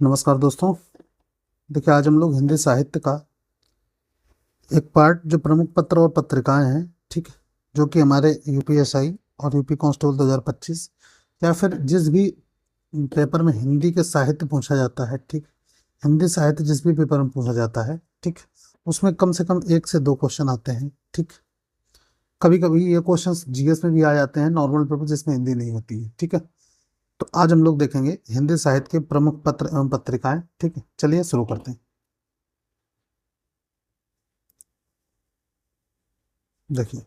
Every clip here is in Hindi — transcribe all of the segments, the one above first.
नमस्कार दोस्तों। देखिए, आज हम लोग हिंदी साहित्य का एक पार्ट जो प्रमुख पत्र और पत्रिकाएं हैं, ठीक है, जो कि हमारे यूपीएसआई और यूपी कांस्टेबल 2025 या फिर जिस भी पेपर में हिंदी के साहित्य पूछा जाता है, ठीक, हिंदी साहित्य जिस भी पेपर में पूछा जाता है, ठीक, उसमें कम से कम 1 से 2 क्वेश्चन आते हैं। ठीक, कभी कभी ये क्वेश्चंस जीएस में भी आ जाते हैं, नॉर्मल पेपर जिसमें हिंदी नहीं होती है। ठीक है, तो आज हम लोग देखेंगे हिंदी साहित्य के प्रमुख पत्र एवं पत्रिकाएं। ठीक है, चलिए शुरू करते हैं। देखिए,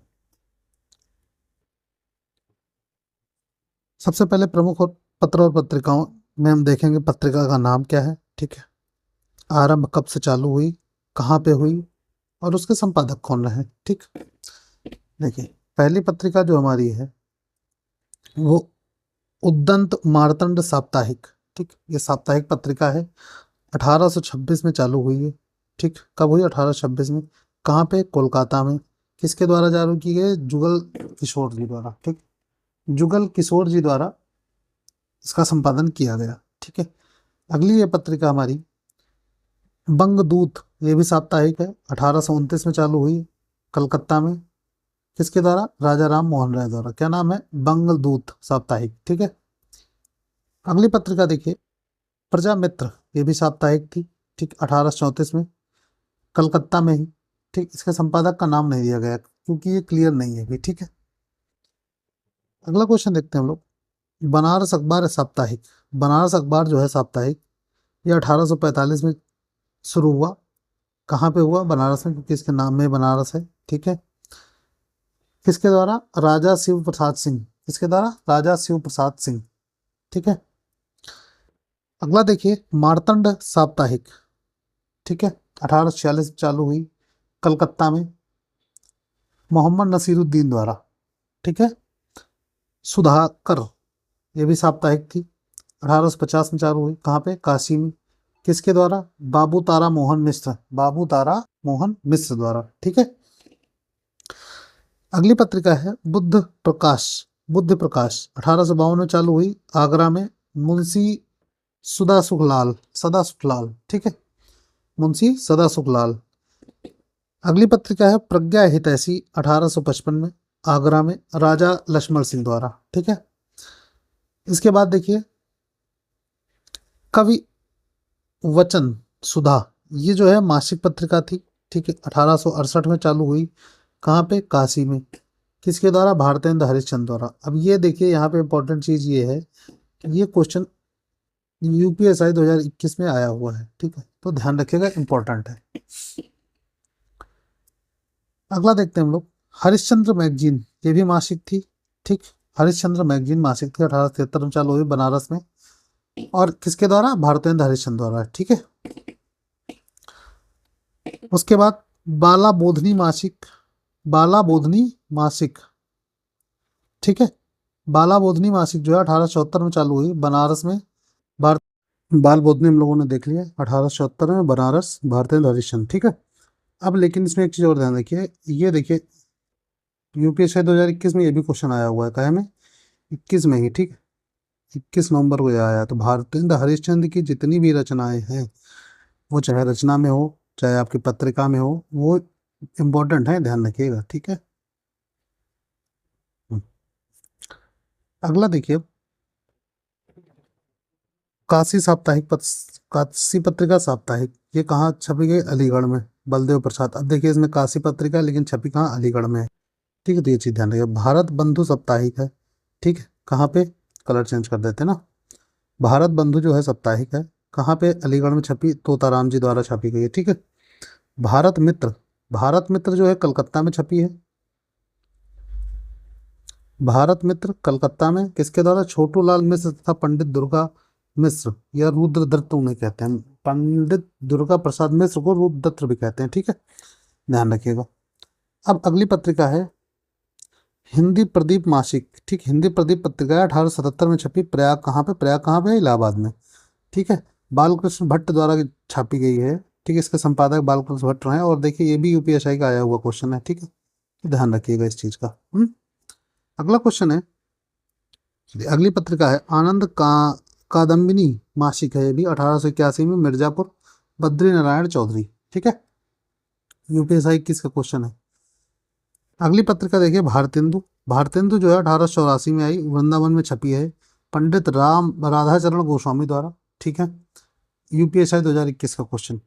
सबसे पहले प्रमुख और पत्र और पत्रिकाओं में हम देखेंगे पत्रिका का नाम क्या है, ठीक है, आरंभ कब से चालू हुई, कहाँ पे हुई और उसके संपादक कौन रहे। ठीक, देखिए, पहली पत्रिका जो हमारी है वो उद्दंत मार्तंड साप्ताहिक। ठीक, ये साप्ताहिक पत्रिका है, 1826 में चालू हुई है। ठीक, कब हुई? 1826 में। कहाँ पे? कोलकाता में। किसके द्वारा चालू की गई? जुगल किशोर जी द्वारा। ठीक, जुगल किशोर जी द्वारा इसका संपादन किया गया। ठीक है, अगली ये पत्रिका हमारी बंगदूत, ये भी साप्ताहिक है, 1829 में चालू हुई कलकत्ता में। किसके द्वारा? राजा राम मोहन राय द्वारा। क्या नाम है? बंगदूत साप्ताहिक। ठीक है, अगली पत्रिका देखिए प्रजा मित्र, ये भी साप्ताहिक थी। ठीक, 1834 में कलकत्ता में ही। ठीक, इसके संपादक का नाम नहीं दिया गया क्योंकि ये क्लियर नहीं है अभी। ठीक है, अगला क्वेश्चन देखते हैं हम लोग। बनारस अखबार है साप्ताहिक। बनारस अखबार जो है साप्ताहिक, ये 1845 में शुरू हुआ। कहाँ पे हुआ? बनारस में, क्योंकि इसके नाम में बनारस है। ठीक है, किसके द्वारा? राजा शिव प्रसाद सिंह। किसके द्वारा? राजा शिव प्रसाद सिंह। ठीक है, अगला देखिए मार्तंड साप्ताहिक। ठीक है, 1846 में चालू हुई कलकत्ता में, मोहम्मद नसीरुद्दीन द्वारा। ठीक है, सुधाकर, ये भी साप्ताहिक थी, 1850 में चालू हुई। कहाँ पे? काशी में। किसके द्वारा? बाबू तारा मोहन मिश्र। बाबू तारा मोहन मिश्र द्वारा। ठीक है, अगली पत्रिका है बुद्ध प्रकाश। बुद्ध प्रकाश 1852 में चालू हुई आगरा में, मुंशी सदा सुखलाल। ठीक है, मुंशी सदा सुखलाल। अगली पत्रिका है प्रज्ञा हितैषी, 1855 में आगरा में, राजा लक्ष्मण सिंह द्वारा। ठीक है, इसके बाद देखिए कवि वचन सुधा, ये जो है मासिक पत्रिका थी। ठीक है, 1868 में चालू हुई। कहाँ पे? काशी में। किसके द्वारा? भारतेंद्र हरिश्चंद्र द्वारा। अब ये देखिए, यहाँ पे इंपॉर्टेंट चीज ये है कि ये क्वेश्चन यूपीएसआई 2021 में आया हुआ है। ठीक है, तो ध्यान रखिएगा, इंपॉर्टेंट है। अगला देखते हैं हम लोग हरिश्चंद्र मैगजीन, ये भी मासिक थी। ठीक, हरिश्चंद्र मैगजीन मासिक थी, 1873 में चालू हुई बनारस में, और किसके द्वारा? भारतेंद्र हरिश्चंद्र द्वारा। ठीक है, उसके बाद बाला बोधनी मासिक। बाला बोधनी मासिक, ठीक है, बाला बोधनी मासिक जो है 1874 में चालू हुई बनारस में। भारत बाल बोधनी हम लोगों ने देख लिया, 1874 में बनारस, भारतेंद्र हरिश्चंद्र। ठीक है, अब लेकिन इसमें एक चीज और ध्यान रखिए, ये देखिए यूपीएससी 2021 में ये भी क्वेश्चन आया हुआ है। क्या में? 21 में ही। ठीक है, 21 नवंबर को ये आया है। तो भारतेंद्र हरिश्चंद्र की जितनी भी रचनाएं हैं, वो चाहे रचना में हो चाहे आपकी पत्रिका में हो, वो इम्पोर्टेंट है, ध्यान रखिएगा। ठीक है, हम्म। अगला देखिए काशी साप्ताहिक काशी पत्रिका साप्ताहिक, ये कहाँ छपी गई? अलीगढ़ में, बलदेव प्रसाद। अब देखिए इसमें काशी पत्रिका है, लेकिन छपी कहाँ? अलीगढ़ में है। ठीक है, तो ये चीज ध्यान रखिए। भारत बंधु साप्ताहिक है। ठीक है, कहाँ पे? कलर चेंज कर देते हैं ना। भारत बंधु जो है साप्ताहिक है, कहाँ पे? अलीगढ़ में छपी, तोताराम जी द्वारा छपी गई है। ठीक है, भारत मित्र, भारत मित्र जो है कलकत्ता में छपी है। भारत मित्र कलकत्ता में, किसके द्वारा? छोटू लाल मिश्र तथा पंडित दुर्गा मिश्र, या रुद्रदत्त उन्हें कहते हैं। पंडित दुर्गा प्रसाद मिश्र को रुद्रदत्त भी कहते हैं। ठीक है, ध्यान रखिएगा। अब अगली पत्रिका है हिंदी प्रदीप मासिक। ठीक, हिंदी प्रदीप पत्रिका 1877 में छपी, प्रयाग। कहाँ पे? प्रयाग कहाँ पे? इलाहाबाद में। ठीक है, बालकृष्ण भट्ट द्वारा छापी गई है। ठीक है, इसके संपादक बालकृष्ण भट्ट हैं, और देखिए ये भी यूपीएसआई का आया हुआ क्वेश्चन है। ठीक है, तो ध्यान रखिएगा इस चीज का। अगला क्वेश्चन है, अगली पत्रिका है आनंद का कादम्बिनी मासिक है, ये भी 1881 में मिर्जापुर, बद्री नारायण चौधरी। ठीक है, यूपीएसआई 21 का क्वेश्चन है। अगली पत्रिका देखिए भारतेंदु। भारतेंदु जो है 1884 में आई, वृंदावन में छपी है, पंडित राम राधाचरण गोस्वामी द्वारा। ठीक है, यूपीएसआई 2021 का क्वेश्चन।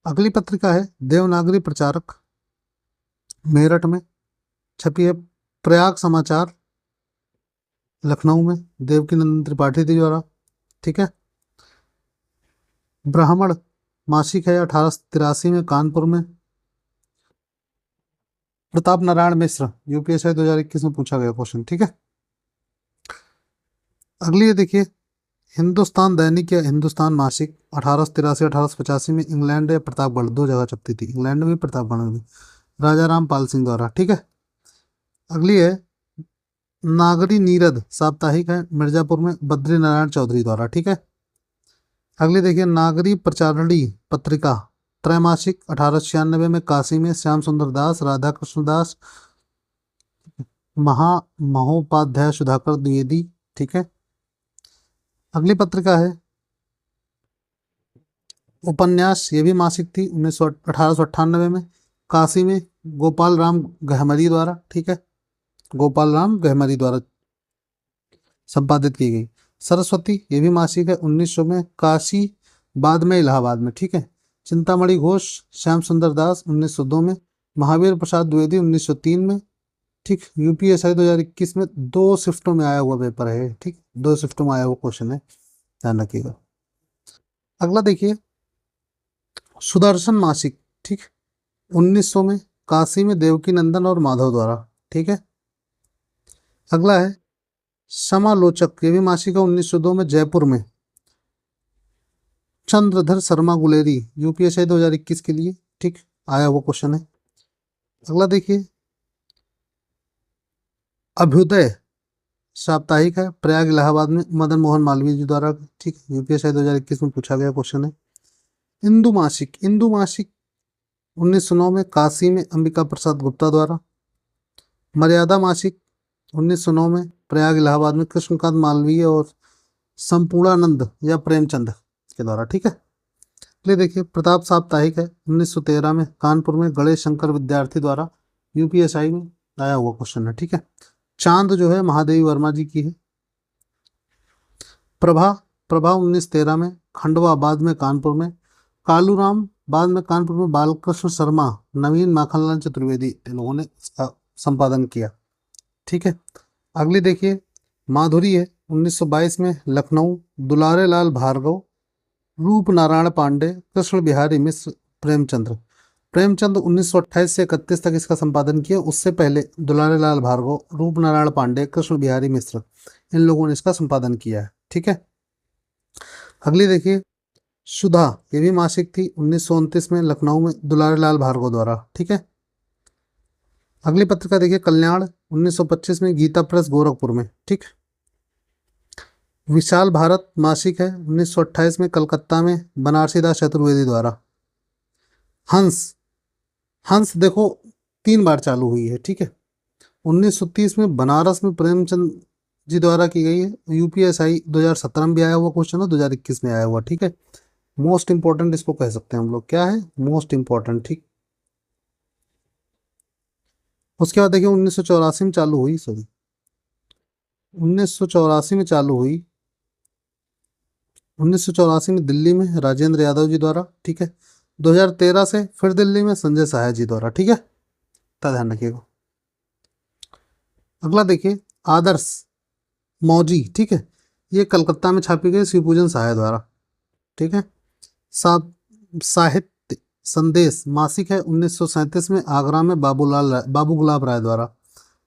अगली पत्रिका है देवनागरी प्रचारक, मेरठ में छपी है, प्रयाग समाचार लखनऊ में, देवकीनंदन त्रिपाठी जी द्वारा। ठीक है, ब्राह्मण मासिक है 1883 में, कानपुर में, प्रताप नारायण मिश्र, यूपीएसआई 2021 में पूछा गया क्वेश्चन। ठीक है, अगली ये देखिए हिंदुस्तान दैनिक या हिंदुस्तान मासिक, 1883-1885 में, इंग्लैंड या प्रतापगढ़, दो जगह छपती थी, इंग्लैंड में भी प्रतापगढ़ में भी, राजा राम पाल सिंह द्वारा। ठीक है, अगली है नागरी नीरद साप्ताहिक है, मिर्जापुर में, बद्री नारायण चौधरी द्वारा। ठीक है, अगली देखिए नागरी प्रचारणी पत्रिका त्रैमासिक, 1896 में, काशी में, श्याम सुंदर दास, राधा कृष्ण दास, महोपाध्याय, सुधाकर द्विवेदी। ठीक है, अगली पत्रिका है उपन्यास, ये भी मासिक थी, 1898 में, काशी में, गोपाल राम गहमरी द्वारा। ठीक है, गोपाल राम गहमरी द्वारा संपादित की गई। सरस्वती, ये भी मासिक है, 1900 में, काशी, बाद में इलाहाबाद में। ठीक है, चिंतामणि घोष, श्याम सुंदर दास, 1902 में, महावीर प्रसाद द्विवेदी, 1903 में। ठीक, यूपीएसआई 2021 में 2 शिफ्टों में आया हुआ पेपर है। ठीक, 2 शिफ्टों में आया हुआ क्वेश्चन है, ध्यान रखिएगा। अगला देखिए सुदर्शन मासिक, ठीक, 1900 में, काशी में, देवकी नंदन और माधव द्वारा। ठीक है, अगला है समालोचक, ये भी मासिक है, 1902 में, जयपुर में, चंद्रधर शर्मा गुलेरी, यूपीएसआई 2021 के लिए ठीक आया हुआ क्वेश्चन है। अगला देखिए अभ्युदय साप्ताहिक है, प्रयाग इलाहाबाद में, मदन मोहन मालवीय जी द्वारा। ठीक, यूपीएसआई 2021 में पूछा गया क्वेश्चन है। इंदु मासिक, इंदु मासिक 1909 में, काशी में, अंबिका प्रसाद गुप्ता द्वारा। मर्यादा मासिक 1909 में, प्रयाग इलाहाबाद में, कृष्णकांत मालवीय और संपूर्णानंद या प्रेमचंद के द्वारा। ठीक है, चलिए देखिए प्रताप साप्ताहिक है, 1913 में, कानपुर में, गणेश शंकर विद्यार्थी द्वारा, यूपीएसआई में आया हुआ क्वेश्चन है। ठीक है, चांद जो है महादेवी वर्मा जी की है। प्रभा, प्रभा 1913 में, खंडवा, बाद में कानपुर में, कालूराम, बाद में कानपुर में, बालकृष्ण शर्मा, नवीन माखनलाल चतुर्वेदी, इन लोगों ने इसका संपादन किया। ठीक है, अगली देखिए माधुरी है, 1922 में, लखनऊ, दुलारे लाल भार्गव, रूप नारायण पांडे, कृष्ण बिहारी मिश्र, प्रेमचंद्र। प्रेमचंद 1928 से 31 तक इसका संपादन किया, उससे पहले दुलारे लाल भार्गव, रूप नारायण पांडे, कृष्ण बिहारी मिश्र, इन लोगों ने इसका संपादन किया है। ठीक है, अगली देखिए सुधा, ये भी मासिक थी, 1929 में, लखनऊ में, दुलारे लाल भार्गव द्वारा। ठीक है, अगली पत्रिका देखिए कल्याण, 1925 में, गीता प्रेस गोरखपुर में। ठीक, विशाल भारत मासिक है, 1928 में, कलकत्ता में, बनारसी दास चतुर्वेदी द्वारा। हंस, हंस देखो 3 बार चालू हुई है। ठीक है, 1930 में बनारस में प्रेमचंद जी द्वारा की गई है, यूपीएसआई 2017 में भी आया हुआ क्वेश्चन है, 2021 में आया हुआ। ठीक है, मोस्ट इंपॉर्टेंट इसको कह सकते हैं हम लोग, क्या है मोस्ट इंपॉर्टेंट। ठीक, उसके बाद देखिए 1984 में चालू हुई, सॉरी 1984 में चालू हुई, 1984 में दिल्ली में राजेंद्र यादव जी द्वारा। ठीक है, 2013 से फिर दिल्ली में संजय सहाय जी द्वारा। ठीक है, तो ध्यान रखिएगा। अगला देखिए आदर्श मौजी, ठीक है, ये कलकत्ता में छापी गई, शिवपूजन सहाय द्वारा। ठीक है, साहित्य संदेश मासिक है, 1937 में, आगरा में, बाबू गुलाब राय द्वारा।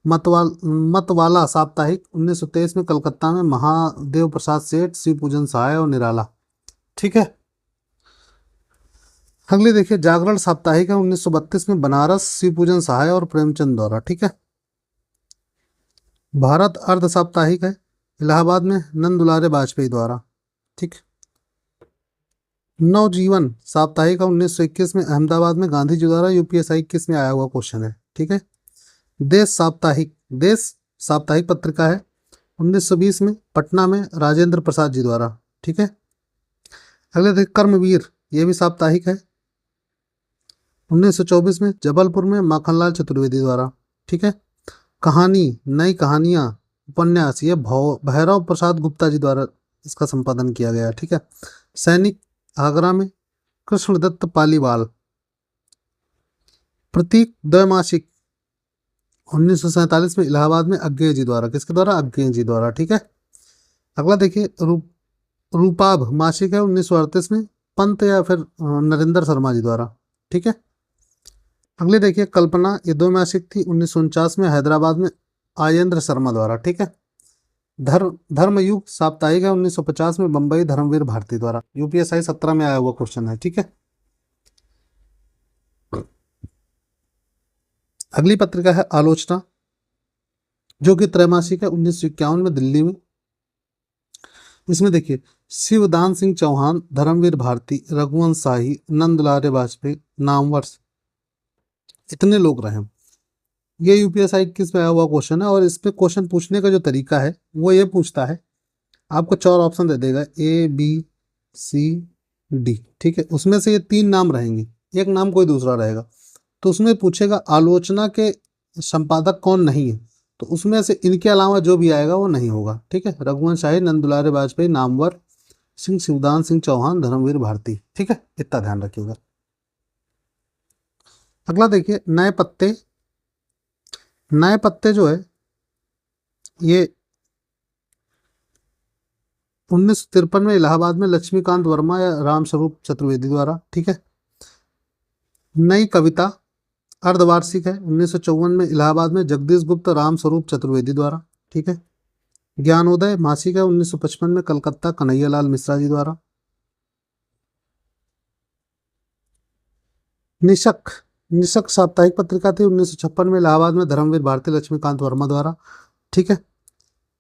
मतवाला साप्ताहिक 1923 में, कलकत्ता में, महादेव प्रसाद सेठ, शिवपूजन सहाय और निराला। ठीक है, अगले देखिए जागरण साप्ताहिक है, 1932 में, बनारस, शिवपूजन सहाय और प्रेमचंद द्वारा। ठीक है, भारत अर्ध साप्ताहिक है, इलाहाबाद में, नंद दुलारे वाजपेयी द्वारा। ठीक, नवजीवन साप्ताहिक है, 1921 में, अहमदाबाद में, गांधी जी द्वारा, यूपीएसआई 21 में आया हुआ क्वेश्चन है। ठीक है, देश साप्ताहिक, देश साप्ताहिक पत्रिका है, 1920 में पटना में राजेंद्र प्रसाद जी द्वारा। ठीक है। अगले देखिए कर्मवीर, ये भी साप्ताहिक है। 1924 में जबलपुर में माखनलाल चतुर्वेदी द्वारा। ठीक है। कहानी, नई कहानियां, उपन्यास, ये भैरव प्रसाद गुप्ता जी द्वारा इसका संपादन किया गया। ठीक है। सैनिक, आगरा में कृष्णदत्त पालीवाल। प्रतीक द्वैमासिक, 1947 में इलाहाबाद में अज्ञेय जी द्वारा। किसके द्वारा? अज्ञेय जी द्वारा। ठीक है। अगला देखिए रूपाभ मासिक है 1938 में, पंत या फिर नरेंद्र शर्मा जी द्वारा। ठीक है। अगले देखिए कल्पना, ये द्वैमासिक थी 1949 में हैदराबाद में आयेंद्र शर्मा द्वारा। ठीक है। धर्मयुग साप्ताहिक है 1950 में बंबई धर्मवीर भारती द्वारा। यूपीएसआई 17 में आया हुआ क्वेश्चन है। ठीक है। अगली पत्रिका है आलोचना, जो कि त्रैमासिक है 1951 में दिल्ली में। इसमें देखिए शिवदान सिंह चौहान, धर्मवीर भारती, रघुवंश शाही, नंदलाल वाजपेयी, नामवर, इतने लोग रहे। ये यूपीएसआई किस में आया हुआ क्वेश्चन है, और इस पे क्वेश्चन पूछने का जो तरीका है वो ये पूछता है, आपको 4 ऑप्शन दे देगा, ए बी सी डी। ठीक है। उसमें से ये 3 नाम रहेंगे, एक नाम कोई दूसरा रहेगा। तो उसमें पूछेगा आलोचना के संपादक कौन नहीं है, तो उसमें से इनके अलावा जो भी आएगा वो नहीं होगा। ठीक है। रघुवंश शाही, नंदुलारे वाजपेयी, नामवर सिंह, शिवदान सिंह चौहान, धर्मवीर भारती। ठीक है। इतना ध्यान रखिएगा। अगला देखिए नए पत्ते। नए पत्ते जो है ये 1953 में इलाहाबाद में लक्ष्मीकांत वर्मा या रामस्वरूप चतुर्वेदी द्वारा। ठीक है। नई कविता अर्धवार्षिक है 1954 में इलाहाबाद में जगदीश गुप्त रामस्वरूप चतुर्वेदी द्वारा। ठीक है। ज्ञानोदय मासिक है 1955 में कलकत्ता कन्हैयालाल मिश्रा जी द्वारा। निशक, निशक साप्ताहिक पत्रिका थी 1956 में इलाहाबाद में धर्मवीर भारती लक्ष्मीकांत वर्मा द्वारा। ठीक है।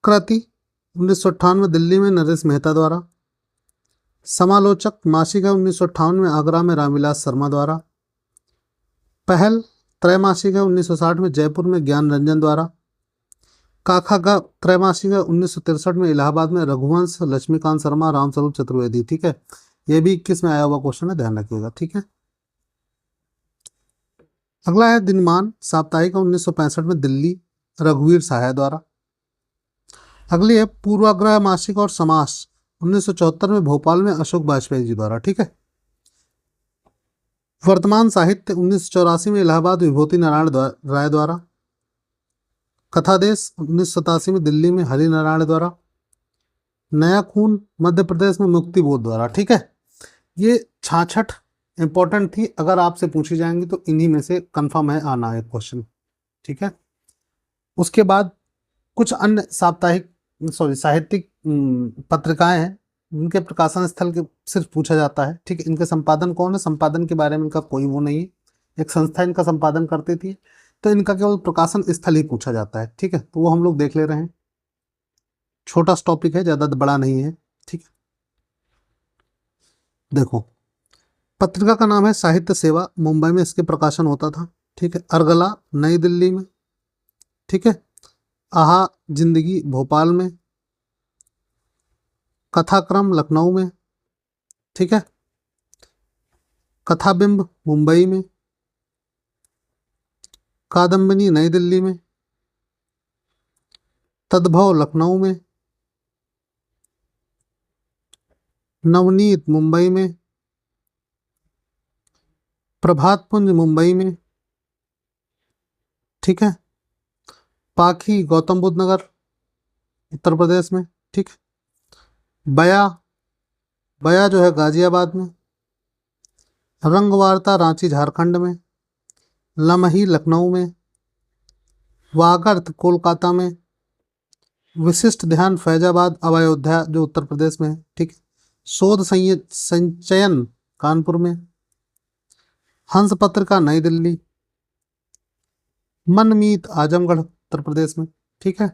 कृति 1958 में दिल्ली में नरेश मेहता द्वारा। समालोचक मासिक है 1958 में आगरा में रामविलास शर्मा द्वारा। पहल त्रैमासिक है 1960 में जयपुर में ज्ञान रंजन द्वारा। काका का त्रैमासिक है 1963 में इलाहाबाद में रघुवंश, लक्ष्मीकांत शर्मा, रामस्वरूप चतुर्वेदी। ठीक है। ये भी 21 में आया हुआ क्वेश्चन है, ध्यान रखिएगा। ठीक है। अगला है दिनमान साप्ताहिक 1965 में दिल्ली, रघुवीर सहाय द्वारा। अगली है पूर्वाग्रह मासिक और समास 1974 में भोपाल में अशोक वाजपेयी जी द्वारा। ठीक है। वर्तमान साहित्य 1984 में इलाहाबाद विभूति नारायण राय द्वारा। कथादेश 1987 में दिल्ली में हरि नारायण द्वारा। नया खून मध्य प्रदेश में मुक्ति बोध द्वारा। ठीक है। ये 66 इंपॉर्टेंट थी, अगर आपसे पूछी जाएंगी तो इन्हीं में से कंफर्म है आना है क्वेश्चन। ठीक है। उसके बाद कुछ अन्य साहित्यिक पत्रिकाएं हैं, इनके प्रकाशन स्थल के सिर्फ पूछा जाता है। ठीक है। इनके संपादन कौन है, संपादन के बारे में इनका कोई वो नहीं है, एक संस्था इनका संपादन करती थी, तो इनका केवल प्रकाशन स्थल ही पूछा जाता है। ठीक है। तो वो हम लोग देख ले रहे हैं, छोटा टॉपिक है, ज़्यादा बड़ा नहीं है। ठीक है। देखो पत्रिका का नाम है साहित्य सेवा, मुंबई में इसके प्रकाशन होता था। ठीक है। अर्गला नई दिल्ली में। ठीक है। आहा जिंदगी भोपाल में। कथाक्रम लखनऊ में। ठीक है। कथाबिंब मुंबई में। कादम्बिनी नई दिल्ली में। तद्भव लखनऊ में। नवनीत मुंबई में। प्रभात पुंज मुंबई में। ठीक है। पाखी गौतम बुद्ध नगर उत्तर प्रदेश में। ठीक है। बया, बया जो है गाजियाबाद में। रंगवार्ता रांची झारखंड में। लमही लखनऊ में। वागर्थ कोलकाता में। विशिष्ट ध्यान फैजाबाद अयोध्या जो उत्तर प्रदेश में है। ठीक है। शोध संचयन कानपुर में। हंस पत्रिका नई दिल्ली। मनमीत आजमगढ़ उत्तर प्रदेश में। ठीक है।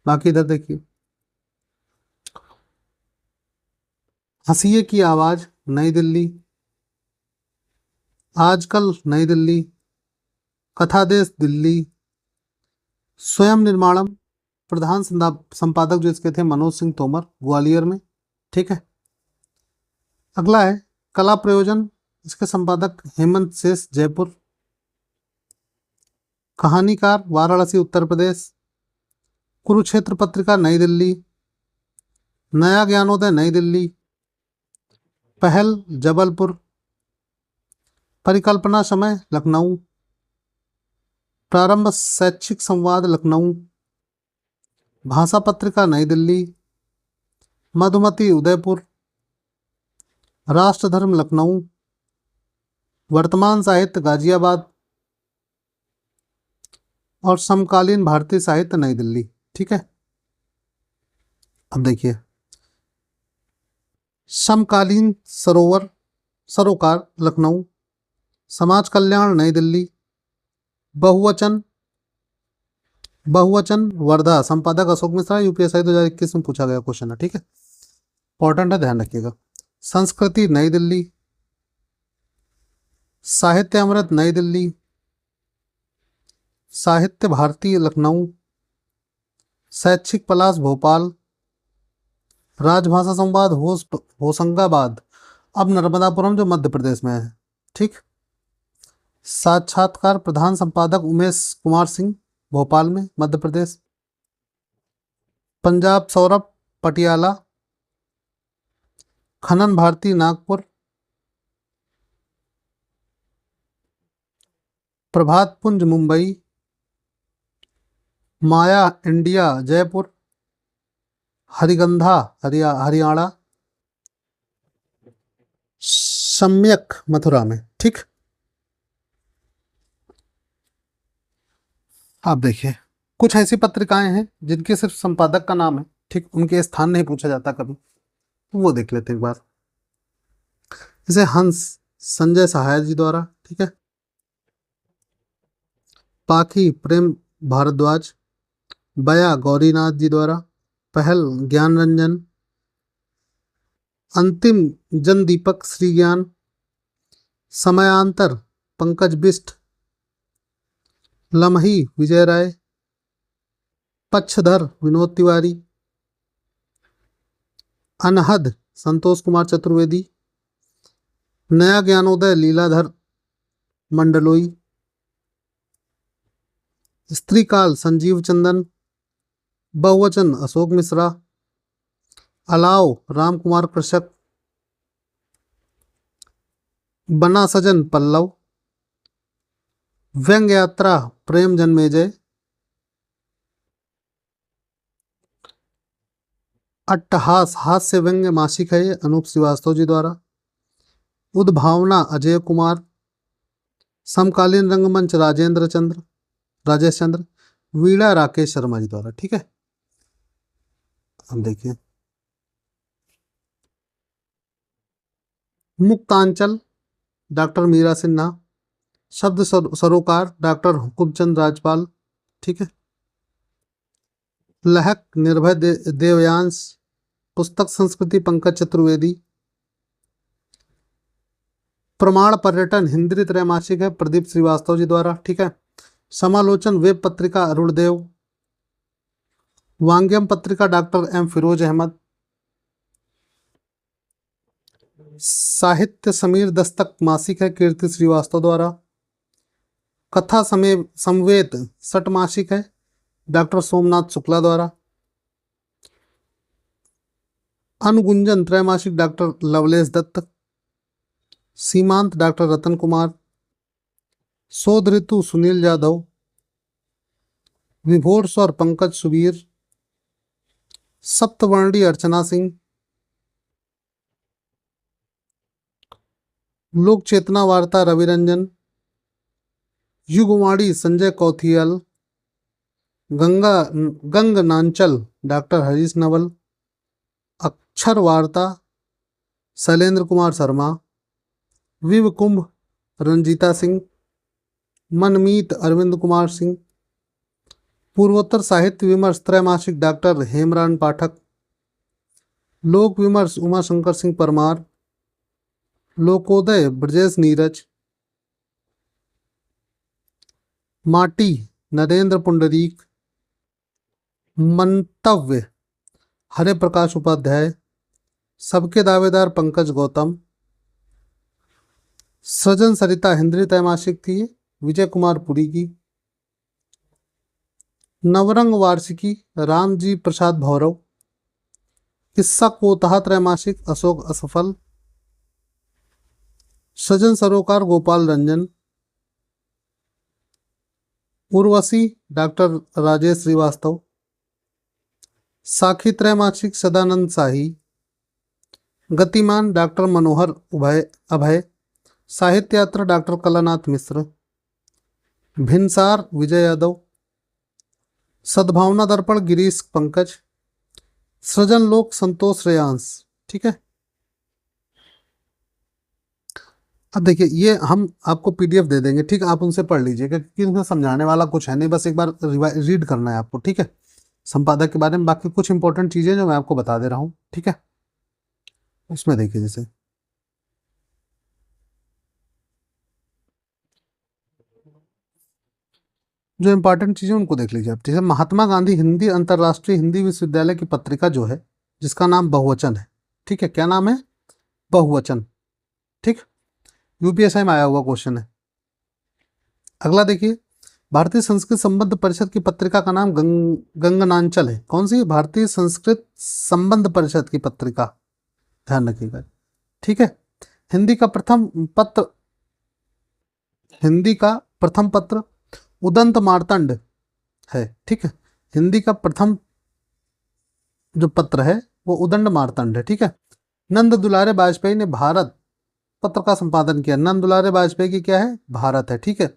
बाकी इधर देखिए, हंसिए की आवाज नई दिल्ली। आजकल नई दिल्ली। कथादेश दिल्ली। स्वयं निर्माणम प्रधान संपादक जो इसके थे मनोज सिंह तोमर, ग्वालियर में। ठीक है। अगला है कला प्रयोजन, इसके संपादक हेमंत शेष, जयपुर। कहानीकार वाराणसी, उत्तर प्रदेश। कुरुक्षेत्र पत्रिका, नई दिल्ली। नया ज्ञानोदय, नई दिल्ली। पहल, जबलपुर। परिकल्पना समय, लखनऊ। प्रारंभ शैक्षिक संवाद, लखनऊ। भाषा पत्रिका, नई दिल्ली। मधुमती, उदयपुर। राष्ट्र धर्म, लखनऊ। वर्तमान साहित्य, गाजियाबाद। और समकालीन भारतीय साहित्य, नई दिल्ली। ठीक है। अब देखिए समकालीन सरोकार, लखनऊ। समाज कल्याण, नई दिल्ली। बहुवचन वर्धा, संपादक अशोक मिश्रा। यूपीएससी 2021 में पूछा गया क्वेश्चन है। ठीक है, इंपॉर्टेंट है, ध्यान रखिएगा। संस्कृति, नई दिल्ली। साहित्य अमृत, नई दिल्ली। साहित्य भारती, लखनऊ। शैक्षिक पलाश, भोपाल। राजभाषा संवाद, होशंगाबाद, अब नर्मदापुरम जो मध्य प्रदेश में है। ठीक। साक्षात्कार प्रधान संपादक उमेश कुमार सिंह, भोपाल में, मध्य प्रदेश। पंजाब सौरभ, पटियाला। खनन भारती, नागपुर। प्रभात पुंज, मुंबई। माया इंडिया, जयपुर। हरिगंधा, हरियाणा। सम्यक, मथुरा में। ठीक। आप देखिए कुछ ऐसी पत्रिकाएं हैं जिनके सिर्फ संपादक का नाम है। ठीक, उनके स्थान नहीं पूछा जाता कभी, तो वो देख लेते एक बार। जैसे हंस, संजय सहाय जी द्वारा। ठीक है। पाखी, प्रेम भारद्वाज। बया, गौरीनाथ जी द्वारा। पहल, ज्ञान रंजन। अंतिम जन दीपक, श्री ज्ञान। समयांतर, पंकज बिष्ट। लम्ही, विजय राय। पक्षधर, विनोद तिवारी। अनहद, संतोष कुमार चतुर्वेदी। नया ज्ञानोदय, लीलाधर मंडलोई। स्त्री काल, संजीव चंदन। बहुवचन, अशोक मिश्रा। अलाव, राम कुमार कृषक। बना सजन, पल्लव। व्यंग यात्रा, प्रेम जन्मेजय। अट्टहास, हास्य व्यंग्य मासिक है ये, अनूप श्रीवास्तव जी द्वारा। उद्भावना, अजय कुमार। समकालीन रंगमंच, राजेश चंद्र। वीणा, राकेश शर्मा जी द्वारा। ठीक है। अब देखिए मुक्तांचल, डॉक्टर मीरा सिन्हा। शब्द सरोकार, डॉक्टर हुकुमचंद राजपाल। ठीक है। लहक, निर्भय देवयांश। पुस्तक संस्कृति, पंकज चतुर्वेदी। प्रमाण पर्यटन, हिंदी त्रैमासिक है, प्रदीप श्रीवास्तव जी द्वारा। ठीक है। समालोचन, वेब पत्रिका, अरुणदेव। वांग्यम पत्रिका, डॉक्टर एम फिरोज अहमद। साहित्य समीर दस्तक मासिक है, कीर्ति श्रीवास्तव द्वारा। कथा समवेत षटमासिक है, डॉक्टर सोमनाथ शुक्ला द्वारा। अनुगुंजन त्रैमासिक, डॉक्टर लवलेश दत्त। सीमांत, डॉक्टर रतन कुमार। शोध ऋतु, सुनील यादव। विभोर स्वर, पंकज सुबीर। सप्तवर्णी, अर्चना सिंह। लोक चेतना वार्ता, रविरंजन। युगवाणी, संजय कौथियल। गंग नांचल, डॉक्टर हरीश नवल। अक्षर वार्ता, शैलेंद्र कुमार शर्मा। विव कुंभ, रंजीता सिंह। मनमीत, अरविंद कुमार सिंह। पूर्वोत्तर साहित्य विमर्श त्रैमासिक, डॉक्टर हेमरान पाठक। लोक विमर्श, उमाशंकर सिंह परमार। लोकोदय, ब्रजेश नीरज। माटी, नरेंद्र पुंडरीक। मंतव्य हरे प्रकाश उपाध्याय, सबके दावेदार पंकज गौतम, सृजन सरिता हिंदी त्रैमासिक थी ये, विजय कुमार पुरी की, नवरंग वार्षिकी रामजी प्रसाद भौरव, किस्सा कोतहा त्रैमासिक अशोक असफल, सृजन सरोकार गोपाल रंजन, उर्वशी डॉक्टर राजेश श्रीवास्तव, साखी त्रैमासिक सदानंद शाही, गतिमान डॉक्टर मनोहर अभय, साहित्य यात्रा डॉक्टर कलानाथ मिश्र, भिनसार विजय यादव, सद्भावना दर्पण गिरीश पंकज, सृजन लोक संतोष श्रेयांश। ठीक है, अब देखिए ये हम आपको पीडीएफ दे देंगे, ठीक है, आप उनसे पढ़ लीजिएगा क्योंकि इसमें समझाने वाला कुछ है नहीं, बस एक बार रीड करना है आपको। ठीक है, संपादक के बारे में बाकी कुछ इंपॉर्टेंट चीजें जो मैं आपको बता दे रहा हूँ। ठीक है, उसमें देखिए जैसे जो इंपॉर्टेंट चीजें उनको देख लीजिए आप। ठीक है, महात्मा गांधी हिंदी अंतर्राष्ट्रीय हिंदी विश्वविद्यालय की पत्रिका जो है जिसका नाम बहुवचन है। ठीक है, क्या नाम है? बहुवचन। ठीक, यूपीएसआई में आया हुआ क्वेश्चन है। अगला देखिए, भारतीय संस्कृत संबंध परिषद की पत्रिका का नाम गंगनांचल है। कौन सी? भारतीय संस्कृत संबंध परिषद की पत्रिका, ध्यान रखिएगा। ठीक है, हिंदी का प्रथम पत्र उदंत मार्तंड है। ठीक है, हिंदी का प्रथम जो पत्र है वो उदंड मार्तंड है। ठीक है, नंद दुलारे वाजपेयी ने भारत पत्र का संपादन किया। नंद दुलारे वाजपेयी की क्या है? भारत है। ठीक है,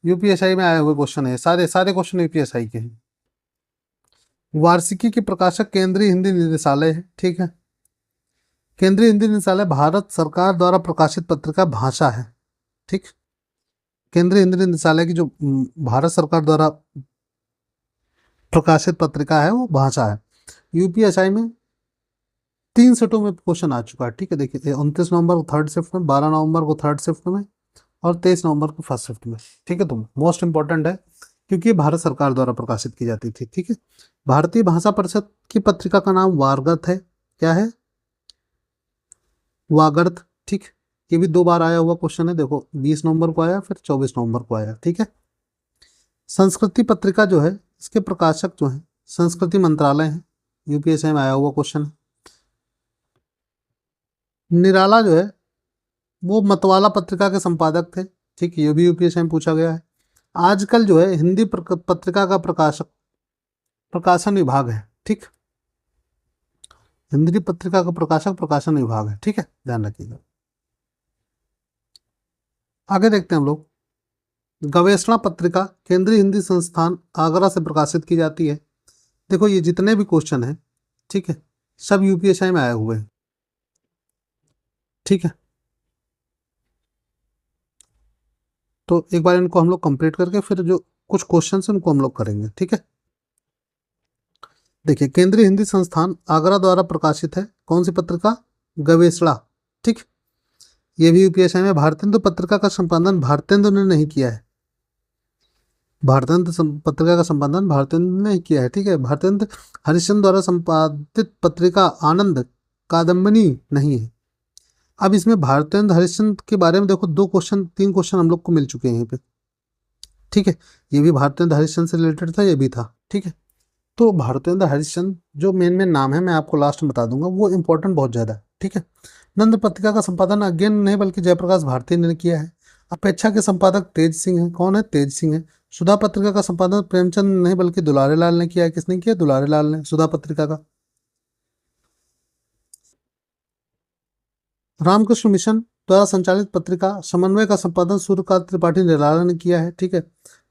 यूपीएसआई में आए हुए क्वेश्चन है, सारे क्वेश्चन यूपीएसआई के हैं। वार्षिकी के प्रकाशक केंद्रीय हिंदी निदेशालय है। ठीक है, केंद्रीय हिंदी निदेशालय भारत सरकार द्वारा प्रकाशित पत्रिका भाषा है। ठीक, केंद्रीय हिंदी निदेशालय की जो भारत सरकार द्वारा प्रकाशित पत्रिका है वो भाषा है। यूपीएसआई में 3 सेटों में क्वेश्चन आ चुका है। ठीक है, देखिए 29 नवंबर को थर्ड शिफ्ट में, 12 नवंबर को थर्ड शिफ्ट में और 23 नवंबर को फर्स्ट शिफ्ट में। ठीक है, तो मोस्ट इंपॉर्टेंट है क्योंकि भारत सरकार द्वारा प्रकाशित की जाती थी। ठीक है, भारतीय भाषा परिषद की पत्रिका का नाम वार्गत है। क्या है? वागर्थ। ठीक, ये भी 2 बार आया हुआ क्वेश्चन है, देखो 20 नवंबर को आया फिर 24 नवंबर को आया। ठीक है, संस्कृति पत्रिका जो है इसके प्रकाशक जो है संस्कृति मंत्रालय है। यूपीएसआई में आया हुआ क्वेश्चन है। निराला जो है वो मतवाला पत्रिका के संपादक थे। ठीक, ये भी यूपीएसआई में पूछा गया है। आजकल जो है हिंदी पत्रिका का प्रकाशन विभाग है। ठीक, हिंदी पत्रिका का प्रकाशक प्रकाशन विभाग है। ठीक है, ध्यान रखिएगा। आगे देखते हैं हम लोग, गवेषणा पत्रिका केंद्रीय हिंदी संस्थान आगरा से प्रकाशित की जाती है। देखो ये जितने भी क्वेश्चन हैं, ठीक है, सब यूपीएसआई में आए हुए हैं। ठीक है, तो एक बार इनको हम लोग कंप्लीट करके फिर जो कुछ क्वेश्चन है उनको हम लोग करेंगे। ठीक है, देखिए केंद्रीय हिंदी संस्थान आगरा द्वारा प्रकाशित है कौन सी पत्रिका? गवेषणा। ठीक, ये भी यूपीएसआई में भारतेंदु पत्रिका का संपादन भारतेंदु ने नहीं किया है। भारतेंदु पत्रिका का संपादन भारतेंदु ने किया है। ठीक है, भारतेंदु हरिश्चंद्र द्वारा संपादित पत्रिका आनंद कादम्बिनी नहीं है। अब इसमें भारतेंदु हरिश्चंद्र के बारे में देखो 3 क्वेश्चन हम लोग को मिल चुके हैं यहाँ पे। ठीक है, ये भी भारतेंदु हरिश्चंद्र से रिलेटेड था, ये भी था। ठीक है, तो भारतेंदु हरिश्चंद्र जो मेन नाम है मैं आपको लास्ट में बता दूंगा, वो इंपॉर्टेंट बहुत ज्यादा है। ठीक है, नंद पत्रिका का संपादन अगेन नहीं बल्कि जयप्रकाश भारती ने किया है। अपेक्षा के संपादक तेज सिंह है। कौन है? तेज सिंह है। सुधा पत्रिका का संपादन प्रेमचंद नहीं बल्कि दुलारे लाल ने किया है। किसने किया? दुलारे लाल ने, सुधा पत्रिका का। रामकृष्ण मिशन द्वारा संचालित पत्रिका समन्वय का संपादन सूर्यकांत त्रिपाठी निराला ने किया है। ठीक है,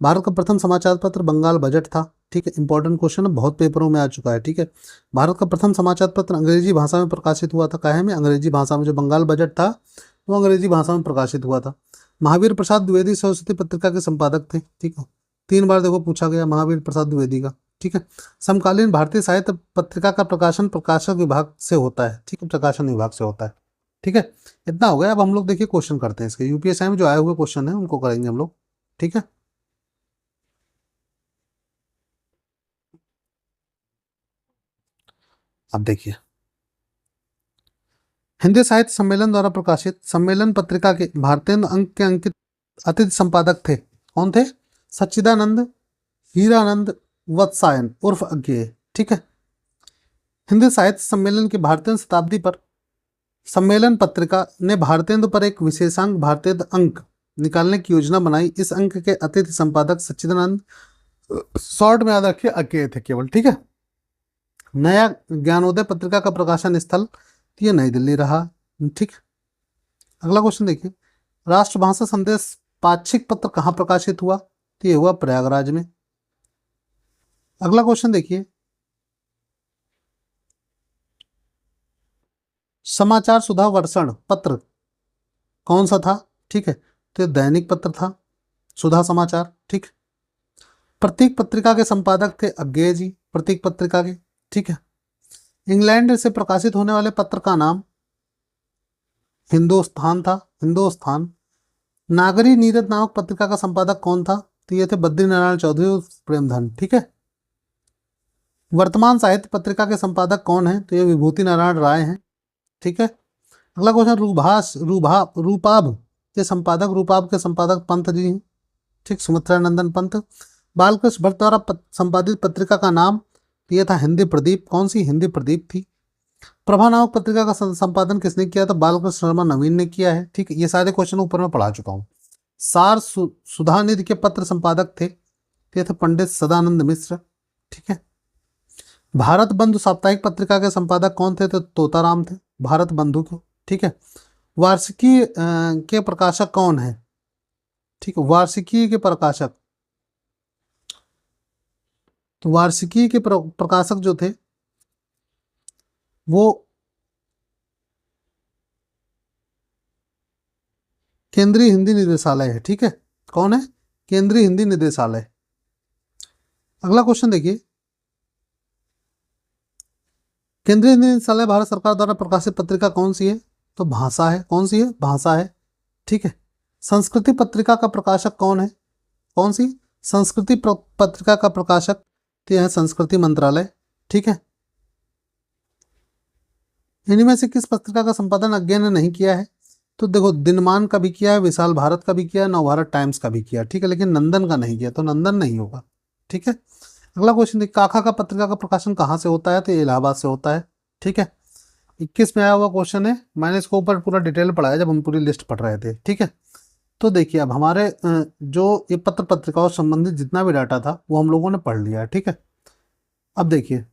भारत का प्रथम समाचार पत्र बंगाल बजट था। ठीक है, इंपॉर्टेंट क्वेश्चन है, बहुत पेपरों में आ चुका है। ठीक है, भारत का प्रथम समाचार पत्र अंग्रेजी भाषा में प्रकाशित हुआ था। काहे में? अंग्रेजी भाषा में। जो बंगाल बजट था वो अंग्रेजी भाषा में प्रकाशित हुआ था। महावीर प्रसाद द्विवेदी सरस्वती पत्रिका के संपादक थे। ठीक है, 3 बार देखो पूछा गया महावीर प्रसाद द्विवेदी का। ठीक है, समकालीन भारतीय साहित्य पत्रिका का प्रकाशन प्रकाशक विभाग से होता है। ठीक है, प्रकाशन विभाग से होता है। ठीक है, इतना हो गया। अब हम लोग देखिए क्वेश्चन करते हैं इसके, यूपीएसआई में जो आए हुए क्वेश्चन है उनको करेंगे हम लोग। ठीक है, अब देखिए, हिंदी साहित्य सम्मेलन द्वारा प्रकाशित सम्मेलन पत्रिका के भारतीय अंक के अंकित अतिथि संपादक थे। कौन थे? सच्चिदानंद हीरानंद वत्सायन उर्फ अज्ञेय। ठीक है। हिंदी साहित्य सम्मेलन की भारतीय शताब्दी पर सम्मेलन पत्रिका ने भारतेंदु पर एक विशेषांक भारतीय अंक निकालने की योजना बनाई। इस अंक के अतिथि संपादक सच्चिदानंद, शॉर्ट में याद रखिए अज्ञेय थे केवल। ठीक है। नया ज्ञानोदय पत्रिका का प्रकाशन स्थल ये नई दिल्ली रहा। ठीक। अगला क्वेश्चन देखिए, राष्ट्रभाषा संदेश पाक्षिक पत्र कहाँ प्रकाशित हुआ? तो ये हुआ प्रयागराज में। अगला क्वेश्चन देखिए, समाचार सुधा वर्षण पत्र कौन सा था? ठीक है, तो दैनिक पत्र था सुधा समाचार। ठीक। प्रतीक पत्रिका के संपादक थे अज्ञेय जी, प्रतीक पत्रिका के। ठीक है। इंग्लैंड से प्रकाशित होने वाले पत्र का नाम हिंदुस्तान था, हिंदुस्तान। नागरी नीरद नामक पत्रिका का संपादक कौन था? तो ये थे बद्रीनारायण चौधरी और प्रेमधन। ठीक है। वर्तमान साहित्य पत्रिका के संपादक कौन है? तो ये विभूति नारायण राय हैं। ठीक है। अगला क्वेश्चन, रूपाभ के संपादक, रूपाभ के संपादक पंत जी हैं। ठीक, सुमित्रा नंदन पंत। बालकृष्ण भट्ट द्वारा संपादित पत्रिका का नाम यह था हिंदी प्रदीप। कौन सी? हिंदी प्रदीप थी। प्रभा नामक पत्रिका का संपादन किसने किया? तो बालकृष्ण शर्मा नवीन ने किया है। ठीक, ये सारे क्वेश्चन ऊपर में पढ़ा चुका हूँ। सार सुधानिधि के पत्र संपादक थे, ये थे पंडित सदानंद मिश्र। ठीक है। भारत बंधु साप्ताहिक पत्रिका के संपादक कौन थे? तो तोताराम थे, भारत बंधु के। ठीक है। वार्षिकी के प्रकाशक कौन है? ठीक है, वार्षिकी के प्रकाशक, तो वार्षिकी के प्रकाशक जो थे वो केंद्रीय हिंदी निदेशालय है। ठीक है। कौन है? केंद्रीय हिंदी निदेशालय। अगला क्वेश्चन देखिए, केंद्रीय हिंदी निदेशालय भारत सरकार द्वारा प्रकाशित पत्रिका कौन सी है? तो भाषा है। कौन सी है? भाषा है। ठीक है। संस्कृति पत्रिका का प्रकाशक कौन है? कौन सी? संस्कृति पत्रिका का प्रकाशक तो यह है संस्कृति मंत्रालय। ठीक है। इनमें से किस पत्रिका का संपादन अज्ञेय ने नहीं किया है? तो देखो, दिनमान का भी किया है, विशाल भारत का भी किया है, नवभारत टाइम्स का भी किया। ठीक है, लेकिन नंदन का नहीं किया, तो नंदन नहीं होगा। ठीक है। अगला क्वेश्चन देखिए, काका का पत्रिका का प्रकाशन कहाँ से होता है? तो इलाहाबाद से होता है। ठीक है। 21 में आया हुआ क्वेश्चन है, मैंने इसको ऊपर पूरा डिटेल पढ़ाया जब हम पूरी लिस्ट पढ़ रहे थे। ठीक है। तो देखिए, अब हमारे जो ये पत्र पत्रिकाओं से संबंधित जितना भी डाटा था वो हम लोगों ने पढ़ लिया है। ठीक है। अब देखिए,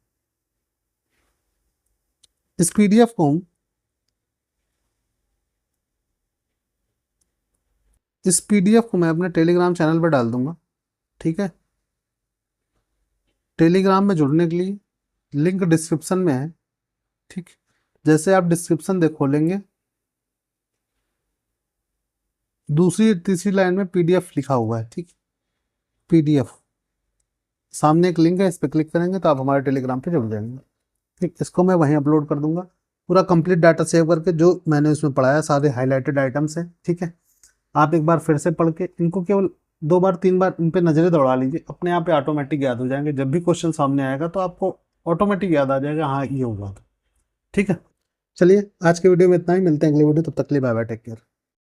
इस पीडीएफ को मैं अपने टेलीग्राम चैनल पर डाल दूंगा। ठीक है। टेलीग्राम में जुड़ने के लिए लिंक डिस्क्रिप्शन में है। ठीक, जैसे आप डिस्क्रिप्शन खोलेंगे, दूसरी तीसरी लाइन में पीडीएफ लिखा हुआ है। ठीक, पीडीएफ सामने एक लिंक है, इस पर क्लिक करेंगे तो आप हमारे टेलीग्राम पे जुड़ जाएंगे। ठीक, इसको मैं वहीं अपलोड कर दूंगा, पूरा कंप्लीट डाटा सेव करके जो मैंने उसमें पढ़ाया, सारे हाईलाइटेड आइटम्स हैं। ठीक है। आप एक बार फिर से पढ़ के इनको केवल 2 बार 3 बार इन पे नजरें दौड़ा लीजिए, अपने आप पे ऑटोमेटिक याद हो जाएंगे। जब भी क्वेश्चन सामने आएगा तो आपको ऑटोमेटिक याद आ जाएगा, हाँ ये होगा। ठीक है। चलिए, आज के वीडियो में इतना ही, मिलते हैं अगले वीडियो, तब तक के लिए बाय बाय, टेक केयर।